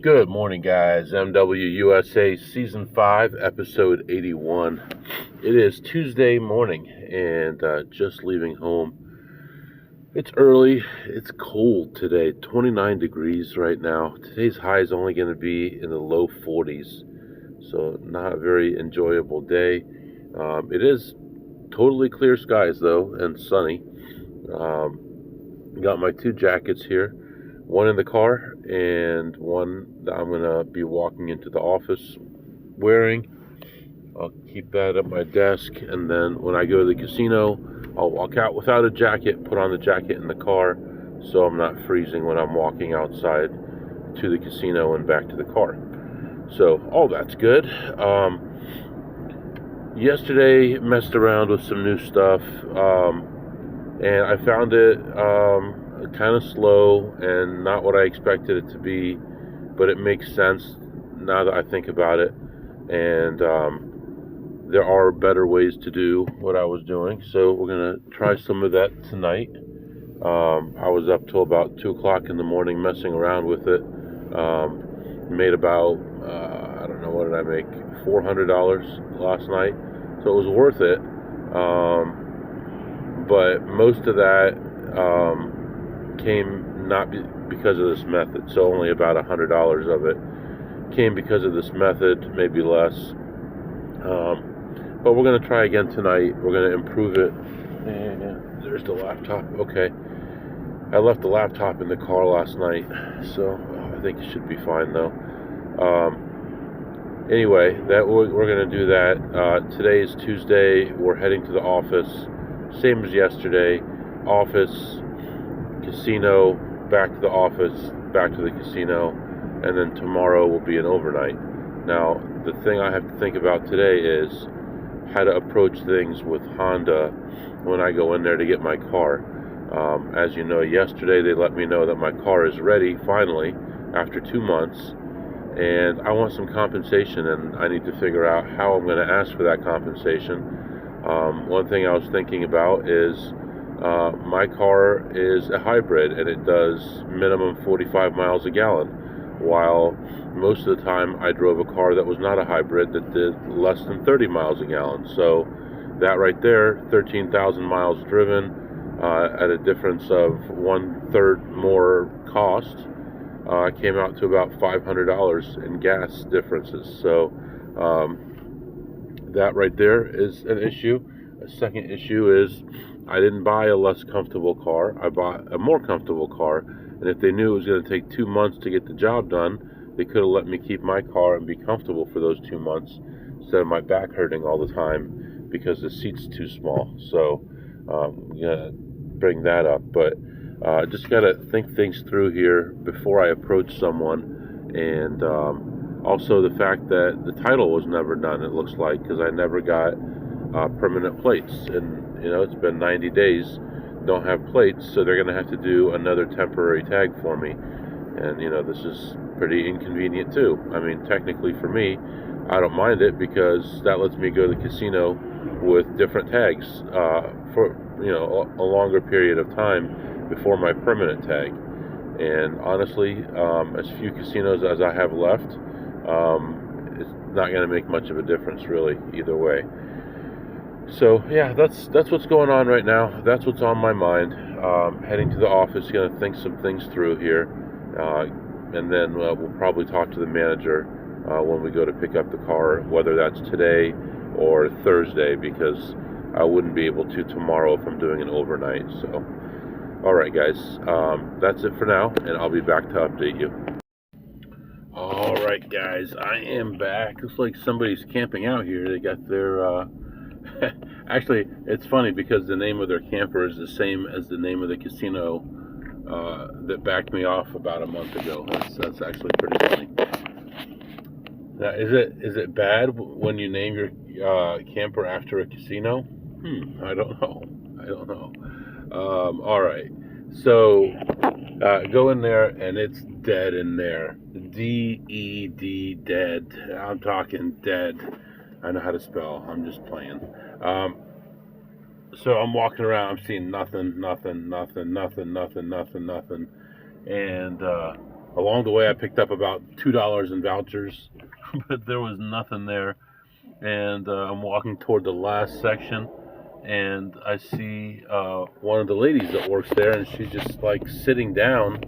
Good morning, guys. MWUSA Season 5, Episode 81. It is Tuesday morning and just leaving home. It's early. It's cold today. 29 degrees right now. Today's high is only going to be in the low 40s, so not a very enjoyable day. It is totally clear skies, though, and sunny. Got my two jackets here. One in the car and one that I'm going to be walking into the office wearing. I'll keep that at my desk, and then when I go to the casino, I'll walk out without a jacket, put on the jacket in the car so I'm not freezing when I'm walking outside to the casino and back to the car. So all that's good. Yesterday messed around with some new stuff, and I found it kind of slow and not what I expected it to be, but it makes sense now that I think about it, and there are better ways to do what I was doing, so we're going to try some of that tonight. I was up till about 2 o'clock in the morning messing around with it. Made about, I don't know, what did I make? $400 last night, so it was worth it. But most of that came not because of this method, so only about $100 of it came because of this method, maybe less. But we're going to try again tonight. We're going to improve it. And there's the laptop. Okay. I left the laptop in the car last night, so I think it should be fine, though. Anyway, that we're going to do that. Today is Tuesday. We're heading to the office. Same as yesterday. Office, casino, back to the office, back to the casino, and then tomorrow will be an overnight. Now, the thing I have to think about today is how to approach things with Honda when I go in there to get my car. As you know, yesterday they let me know that my car is ready, finally, after 2 months, and I want some compensation, and I need to figure out how I'm going to ask for that compensation. One thing I was thinking about is my car is a hybrid, and it does minimum 45 miles a gallon, while most of the time I drove a car that was not a hybrid that did less than 30 miles a gallon. So that right there, 13,000 miles driven, at a difference of 1/3 more cost, came out to about $500 in gas differences. So that right there is an issue. A second issue is I didn't buy a less comfortable car. I bought a more comfortable car, and if they knew it was going to take 2 months to get the job done, they could have let me keep my car and be comfortable for those 2 months instead of my back hurting all the time because the seat's too small. So I'm going to bring that up, but just got to think things through here before I approach someone, and also the fact that the title was never done, it looks like, because I never got permanent plates, and it's been 90 days, don't have plates, so they're going to have to do another temporary tag for me, and this is pretty inconvenient too. I mean, technically for me, I don't mind it because that lets me go to the casino with different tags for a longer period of time before my permanent tag. And honestly, as few casinos as I have left, it's not going to make much of a difference really either way. So yeah, that's what's going on right now. That's what's on my mind. Heading to the office, going to think some things through here, and then we'll probably talk to the manager when we go to pick up the car, whether that's today or Thursday, because I wouldn't be able to tomorrow if I'm doing an overnight. So, all right, guys, that's it for now, and I'll be back to update you. All right, guys, I am back. Looks like somebody's camping out here. They got their actually, it's funny because the name of their camper is the same as the name of the casino that backed me off about a month ago. That's actually pretty funny. Now, is it bad when you name your camper after a casino? I don't know. All right. So go in there, and it's dead in there. D-E-D, dead. I'm talking dead. I know how to spell. I'm just playing. So I'm walking around. I'm seeing nothing. And Along the way, I picked up about $2 in vouchers, but there was nothing there. And I'm walking toward the last section, and I see one of the ladies that works there, and she's just like sitting down.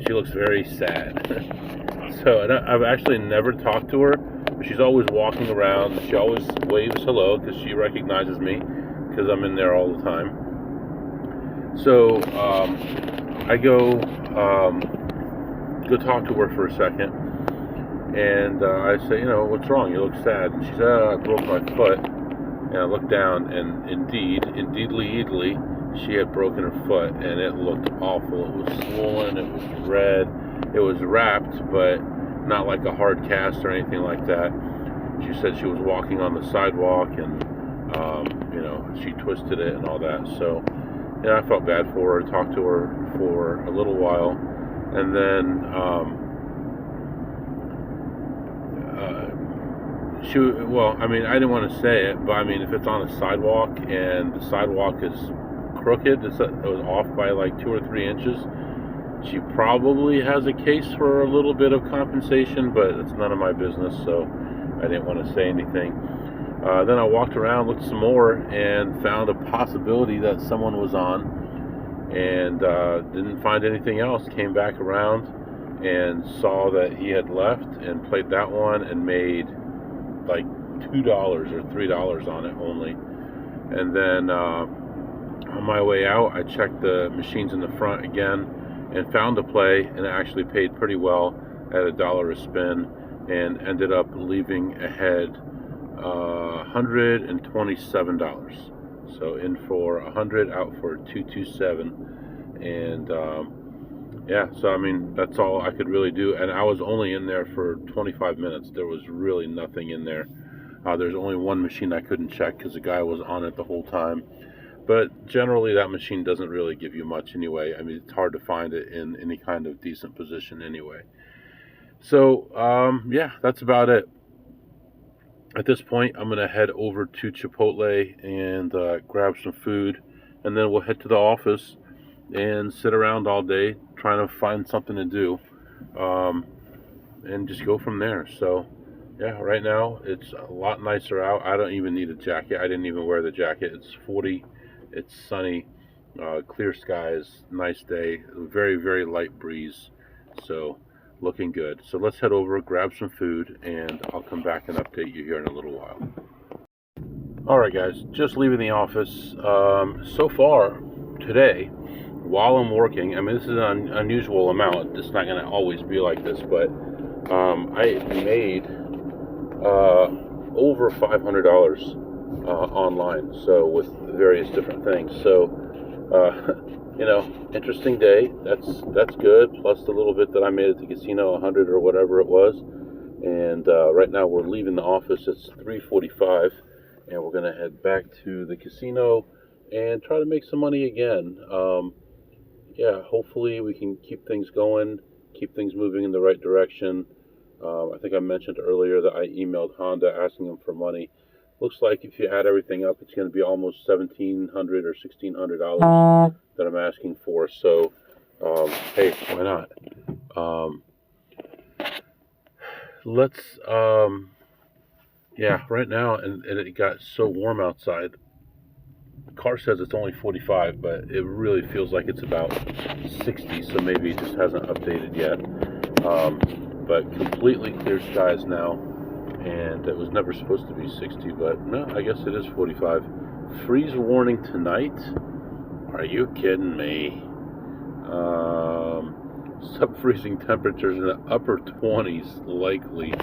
She looks very sad. So, and I've actually never talked to her, but she's always walking around. She always waves hello because she recognizes me because I'm in there all the time. So I go talk to her for a second, and I say, what's wrong? You look sad. And she said, I broke my foot. And I looked down, and indeedly, she had broken her foot, and it looked awful. It was swollen, it was red, it was wrapped, but not like a hard cast or anything like that. She said she was walking on the sidewalk, and she twisted it and all that. So, I felt bad for her. Talked to her for a little while, and then I didn't want to say it, but if it's on a sidewalk and the sidewalk is crooked, it was off by like 2 or 3 inches, she probably has a case for a little bit of compensation, but it's none of my business, so I didn't want to say anything. Then I walked around, looked some more, and found a possibility that someone was on, and didn't find anything else. Came back around and saw that he had left, and played that one and made like $2 or $3 on it only. And then on my way out, I checked the machines in the front again and found a play, and it actually paid pretty well at $1 a spin, and ended up leaving ahead $127. So in for 100, out for 227, and so that's all I could really do. And I was only in there for 25 minutes. There was really nothing in there. There's only one machine I couldn't check because the guy was on it the whole time. But generally, that machine doesn't really give you much anyway. It's hard to find it in any kind of decent position anyway. So, that's about it. At this point, I'm going to head over to Chipotle and grab some food, and then we'll head to the office and sit around all day trying to find something to do, and just go from there. So, right now it's a lot nicer out. I don't even need a jacket. I didn't even wear the jacket. It's 40. It's sunny, clear skies, nice day, very, very light breeze. So, looking good. So let's head over, grab some food, and I'll come back and update you here in a little while. Alright guys, just leaving the office. So far today, while I'm working, this is an unusual amount. It's not going to always be like this, but I made over $500 online, so with various different things. So interesting day. That's good. Plus the little bit that I made at the casino, 100 or whatever it was. And right now we're leaving the office. It's 3:45, and we're gonna head back to the casino and try to make some money again. Hopefully we can keep things going, keep things moving in the right direction. I think I mentioned earlier that I emailed Honda asking them for money. Looks like if you add everything up, it's going to be almost $1,700 or $1,600 that I'm asking for. So, hey, why not? Let's, right now, and it got so warm outside. The car says it's only 45, but it really feels like it's about 60, so maybe it just hasn't updated yet. But completely clear skies now. And it was never supposed to be 60, but no, I guess it is 45. Freeze warning tonight? Are you kidding me? Sub-freezing temperatures in the upper 20s likely.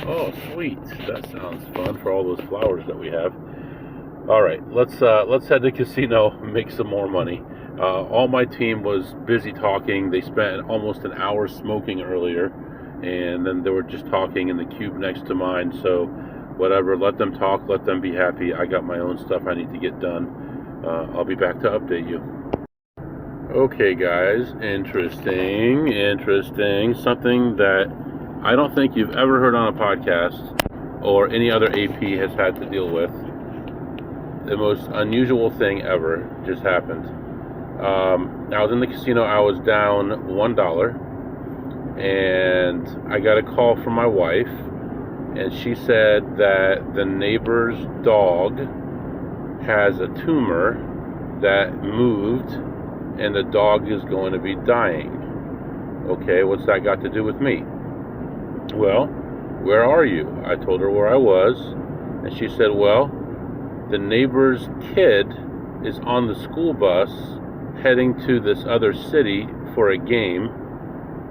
Oh, sweet. That sounds fun for all those flowers that we have. All right, let's head to the casino and make some more money. All my team was busy talking. They spent almost an hour smoking earlier, and then they were just talking in the cube next to mine. So whatever, let them talk, let them be happy. I got my own stuff I need to get done. I'll be back to update you. Okay guys, interesting, something that I don't think you've ever heard on a podcast or any other AP has had to deal with. The most unusual thing ever just happened. I was in the casino. I was down $1, and I got a call from my wife, and she said that the neighbor's dog has a tumor that moved, and the dog is going to be dying. Okay, what's that got to do with me? Well, where are you? I told her where I was, and she said, well, the neighbor's kid is on the school bus heading to this other city for a game,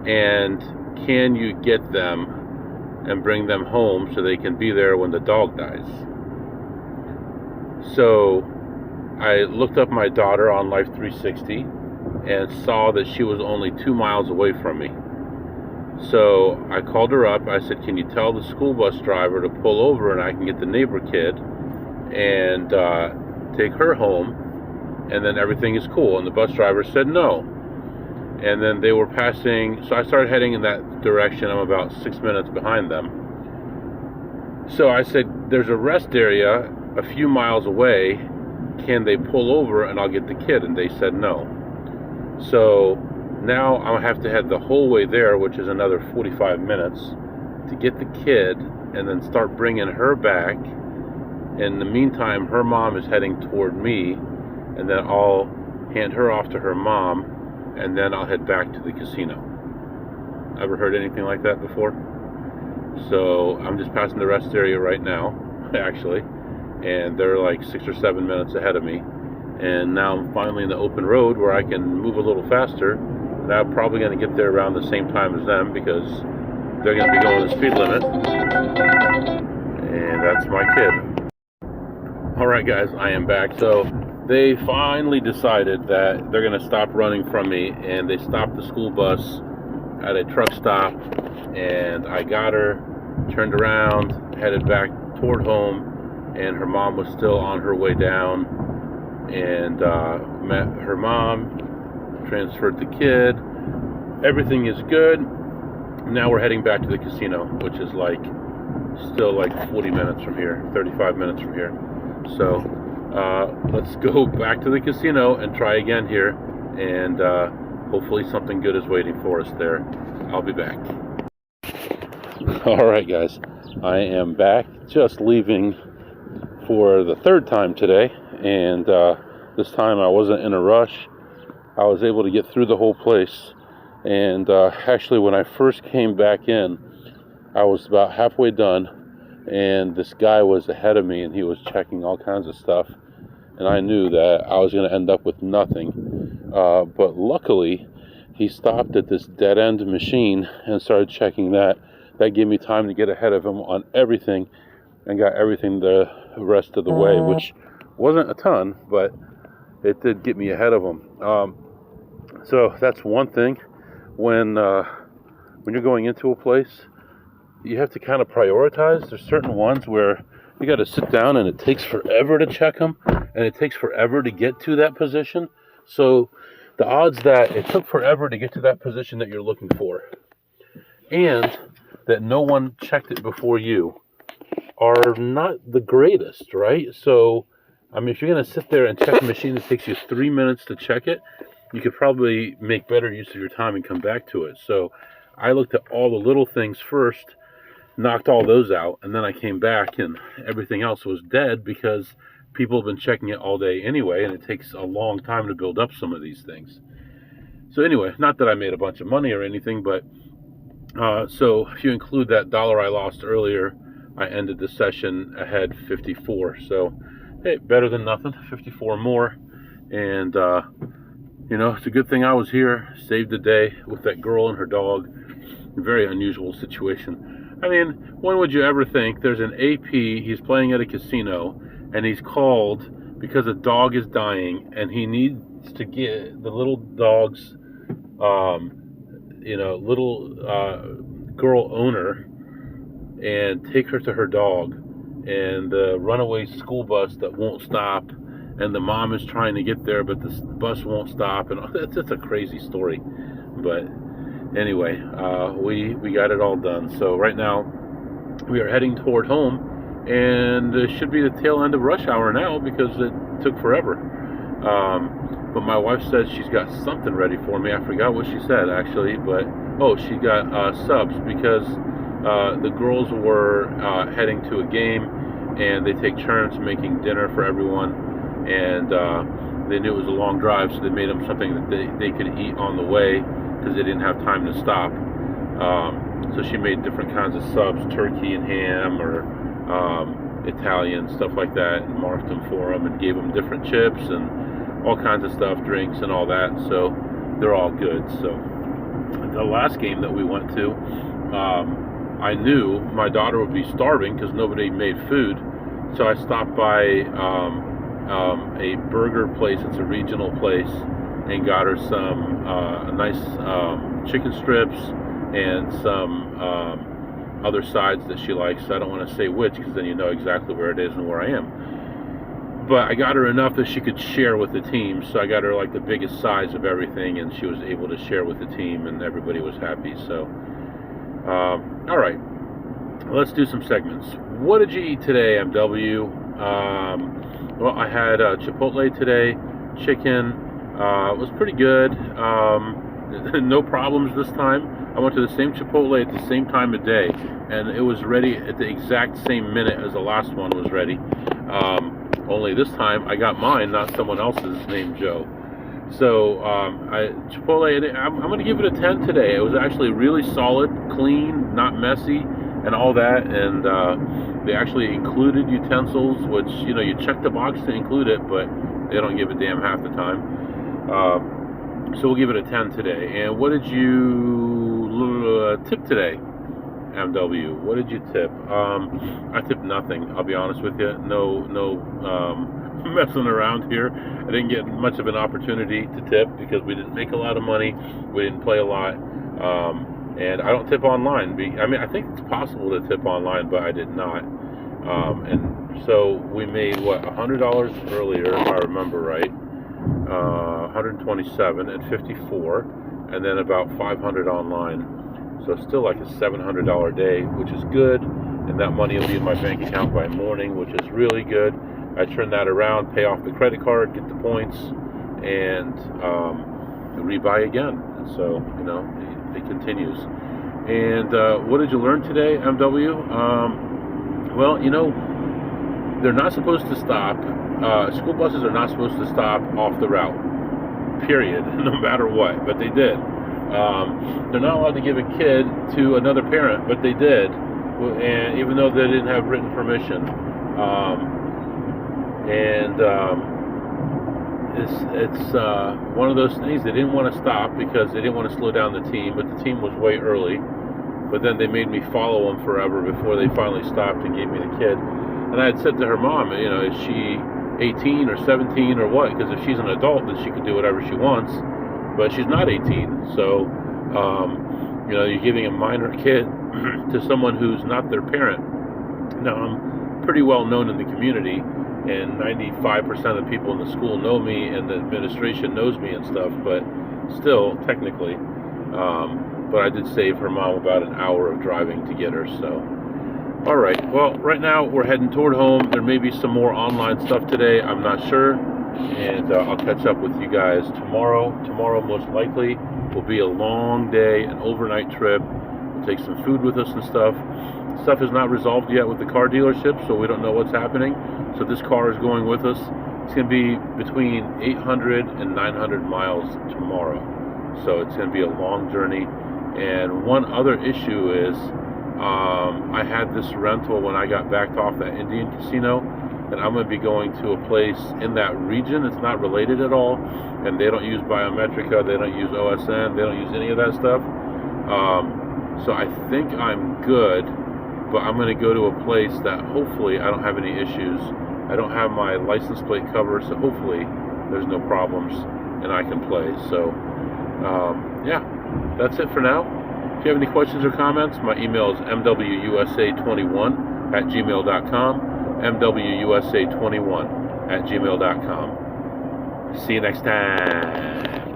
and can you get them and bring them home so they can be there when the dog dies? So I looked up my daughter on Life 360 and saw that she was only 2 miles away from me. So I called her up. I said, can you tell the school bus driver to pull over and I can get the neighbor kid and take her home, and then everything is cool? And the bus driver said no. And then they were passing, so I started heading in that direction. I'm about 6 minutes behind them. So I said, there's a rest area a few miles away. Can they pull over and I'll get the kid? And they said no. So now I'll have to head the whole way there, which is another 45 minutes, to get the kid and then start bringing her back. In the meantime, her mom is heading toward me, and then I'll hand her off to her mom, and then I'll head back to the casino. Ever heard anything like that before? So I'm just passing the rest area right now, actually, and they're like 6 or 7 minutes ahead of me. And now I'm finally in the open road where I can move a little faster. And I'm probably going to get there around the same time as them because they're going to be going the speed limit. And that's my kid. Alright guys, I am back. So they finally decided that they're going to stop running from me, and they stopped the school bus at a truck stop, and I got her, turned around, headed back toward home, and her mom was still on her way down, and met her mom, transferred the kid. Everything is good. Now we're heading back to the casino, which is like still like 40 minutes from here, 35 minutes from here. So let's go back to the casino and try again here, and hopefully something good is waiting for us there. I'll be back. Alright guys, I am back, just leaving for the third time today, and this time I wasn't in a rush. I was able to get through the whole place, and actually when I first came back in, I was about halfway done, and this guy was ahead of me, and he was checking all kinds of stuff, and I knew that I was going to end up with nothing, but luckily he stopped at this dead-end machine and started checking that. That gave me time to get ahead of him on everything, and got everything the rest of the way, which wasn't a ton, but it did get me ahead of him. So that's one thing. When you're going into a place, you have to kind of prioritize. There's certain ones where you got to sit down and it takes forever to check them, and it takes forever to get to that position. So the odds that it took forever to get to that position that you're looking for, and that no one checked it before you, are not the greatest, right? So, I mean, if you're going to sit there and check a machine that takes you 3 minutes to check it, you could probably make better use of your time and come back to it. So I looked at all the little things first, knocked all those out, and then I came back and everything else was dead because people have been checking it all day anyway, and it takes a long time to build up some of these things. So anyway, not that I made a bunch of money or anything, but so if you include that dollar I lost earlier, I ended the session ahead 54. So hey, better than nothing, 54 more. And you know, it's a good thing I was here, saved the day with that girl and her dog. A very unusual situation. I mean, when would you ever think there's an AP, he's playing at a casino, and he's called because a dog is dying, and he needs to get the little dog's, little girl owner and take her to her dog, and the runaway school bus that won't stop, and the mom is trying to get there, but the bus won't stop, and it's a crazy story. But anyway, we got it all done. So right now we are heading toward home, and it should be the tail end of rush hour now because it took forever. But my wife says she's got something ready for me. I forgot what she said actually, but Oh, she got subs because the girls were heading to a game, and they take turns making dinner for everyone, and they knew it was a long drive, so they made them something that they could eat on the way because they didn't have time to stop. So she made different kinds of subs, turkey and ham, or Italian, stuff like that, and marked them for them and gave them different chips and all kinds of stuff, drinks and all that. So they're all good. So the last game that we went to, I knew my daughter would be starving because nobody made food. So I stopped by a burger place. It's a regional place, and got her some nice chicken strips and some other sides that she likes. I don't want to say which, because then you know exactly where it is and where I am. But I got her enough that she could share with the team. So I got her like the biggest size of everything, and she was able to share with the team, and everybody was happy. So, all right, let's do some segments. What did you eat today, MW? Well, I had Chipotle today, chicken. It was pretty good. No problems this time. I went to the same Chipotle at the same time of day, and it was ready at the exact same minute as the last one was ready. Only this time I got mine, not someone else's named Joe. So Chipotle, I'm going to give it a 10 today. It was actually really solid, clean, not messy, and all that. And they actually included utensils, which, you know, you check the box to include it, but they don't give a damn half the time. So we'll give it a 10 today. And what did you tip today, MW? What did you tip? I tipped nothing, I'll be honest with you. No messing around here. I didn't get much of an opportunity to tip because we didn't make a lot of money. We didn't play a lot. And I don't tip online. I mean, I think it's possible to tip online, but I did not. And so we made, what, $100 earlier, if I remember right. 127 at 54, and then about 500 online. So still like a $700 day, which is good. And that money will be in my bank account by morning, which is really good. I turn that around, pay off the credit card, get the points, and rebuy again. And so, you know, it continues. And what did you learn today, MW? Well, you know, they're not supposed to stop. School buses are not supposed to stop off the route, period, no matter what, but they did. They're not allowed to give a kid to another parent, but they did, and even though they didn't have written permission. It's one of those things. They didn't want to stop because they didn't want to slow down the team, but the team was way early. But then they made me follow them forever before they finally stopped and gave me the kid. And I had said to her mom, you know, is she 18 or 17 or what? Because if she's an adult, then she can do whatever she wants. But she's not 18, so you know, you're giving a minor kid to someone who's not their parent. Now, I'm pretty well known in the community, and 95% of people in the school know me, and the administration knows me and stuff, but still, technically. But I did save her mom about an hour of driving to get her, so. All right, well, right now we're heading toward home. There may be some more online stuff today, I'm not sure, and I'll catch up with you guys tomorrow. Tomorrow, most likely, will be a long day, an overnight trip. We'll take some food with us and stuff. Stuff is not resolved yet with the car dealership, so we don't know what's happening. So this car is going with us. It's going to be between 800 and 900 miles tomorrow. So it's going to be a long journey. And one other issue is I had this rental when I got backed off that Indian casino, and I'm going to be going to a place in that region. It's not related at all, and they don't use Biometrica, they don't use OSN, they don't use any of that stuff. So I think I'm good, but I'm going to go to a place that hopefully I don't have any issues. I don't have my license plate cover, so hopefully there's no problems and I can play. So yeah, that's it for now. If you have any questions or comments, my email is mwusa21@gmail.com, mwusa21@gmail.com. See you next time.